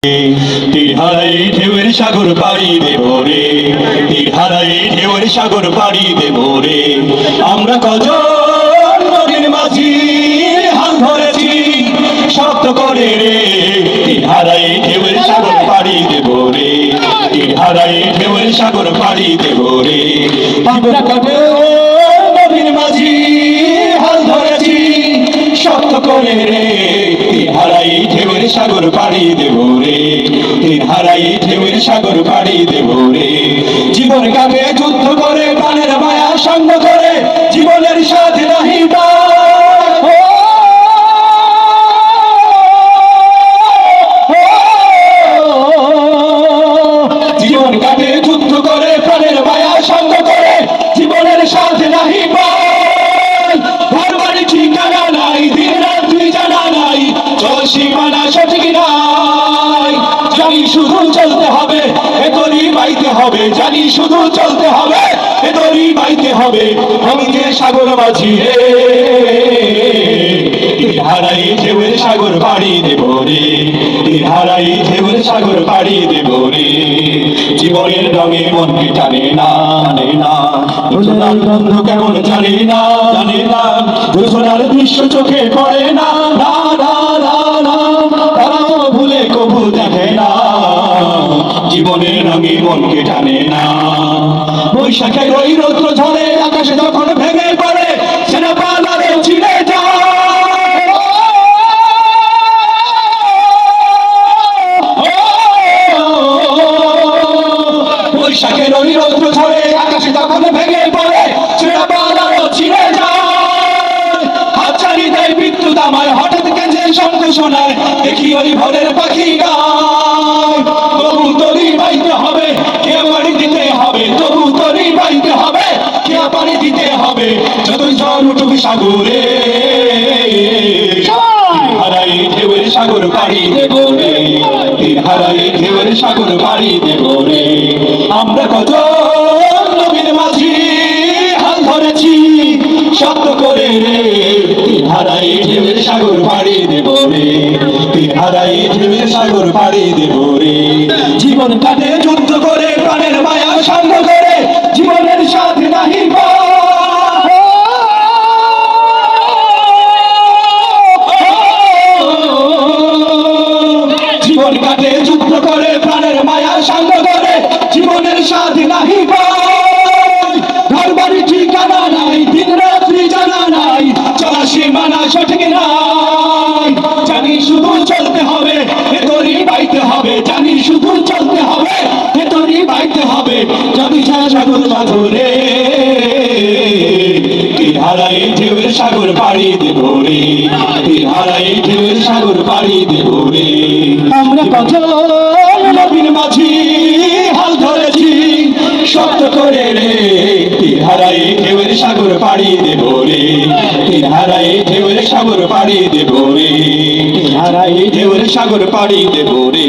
তীর হারাই ঢেউয়ের সাগর পাড়ি দেব রে, তীর হারাই ঢেউয়ের সাগর পাড়ি দেব রে। আমরা কজন নদীর মাঝি হাল ধরেছি শক্ত করে রে, তীর হারাই ঢেউয়ের সাগর পাড়ি দেব রে, তীর হারাই ঢেউয়ের সাগর পাড়ি দেব রে। আমরা কজন নদীর মাঝি হাল ধরেছি শক্ত করে রে, তীর হারাই ঢেউয়ের সাগর পাড়ি দেব রে, তীর হারাই ঢেউয়ের সাগর পাড়ি দেব রে। জীবন কাটে যুদ্ধ করে প্রাণের মায়া সঙ্গ করে, জীবনের সাথে নাহি জীবন কাটে যুদ্ধ করে প্রাণের মায়া সঙ্গ করে, জীবনের সাথে নাহি ঘর বাড়ি ঠিকানা নাই, দিন রাত্রি জানা নাই, সীমানা সঠিক নাই। জানি শুধু চলতে হবে এ দড়ি বাইতে হবে, জানি শুধু চলতে হবে এ দড়ি বাইতে হবে। আমি যে সাগর মাঝি রে, তীর হারাই ঢেউয়ের সাগর পাড়ি দেব রে, তীর হারাই ঢেউয়ের সাগর পাড়ি দেব রে। জীবনের রঙে মনকে টানে না টানে না, যোজনার গন্ধ কেমন জানে না জানে না, যোজনার দৃশ্য চোখে পড়ে না না না না না, তারাও ভুলে কবু দেখে না, জীবনের রঙে মনকে টানে না। বৈশাখের ওই রৌদ্র ঝড়ে আকাশে যখন ভেঙে পড়ে সেনা পালারে ছিঁড়ে যায়, বৈশাখের ওই রৌদ্র ঝড়ে আকাশে যখন ভেঙে পড়ে সেনা পালারে ছিঁড়ে যায়। হাতছানি দেয় বিদ্যুৎ আমায় হঠাৎ কেঁদে শঙ্খ শোনায়, দেখি ওই ভোরের পাখি গায়। তবু তরি বাইতে হবে কে পানি দিতে হবে, তবু তরি বাইতে হবে কে পানি দিতে হবে। যতই ঝড় উঠুক সাগরে, হারাই ঢেউয়ের সাগর পাড়ি দেব রে, তীর হারাই ঢেউয়ের সাগর পাড়ি দেব রে। আমরা কত নবীর মাঝি হাল ধরেছি শক্ত করে রে, তীর হারাই ঢেউয়ের সাগর পাড়ি দেব রে, তীর হারাই ঢেউয়ের সাগর পাড়ি দেব রে। জীবন কাটে যুদ্ধ করে প্রাণের মায়া সঙ্গ করে, জীবনের সাথে নাহি জীবন কাটে যুদ্ধ করে প্রাণের মায়া সঙ্গ করে, জীবনের সাথে নাহি ঘর বাড়ি ঠিকানা নাই, দিন রাত্রি জানা নাই, চলা সীমানা সঠিক নাই। জানি শুধু চলতে হবে এ দড়ি বাইতে হবে, জানি শুধু চলতে হবে এ দড়ি বাইতে হবে। যদি সাগর মাঝরে, তীর হারাই ঢেউয়ের সাগর পাড়ি দেব রে, তীর হারাই ঢেউয়ের সাগর পাড়ি দেব রে। আমরা কত নবীর মাঝি হাল ধরেছি শক্ত করে রে, তীর হারাই ঢেউয়ের সাগর পাড়ি দেব রে, তীর হারাই ঢেউয়ের সাগর পাড়ি দেব রে, তীর হারাই ঢেউয়ের সাগর পাড়ি দেব রে।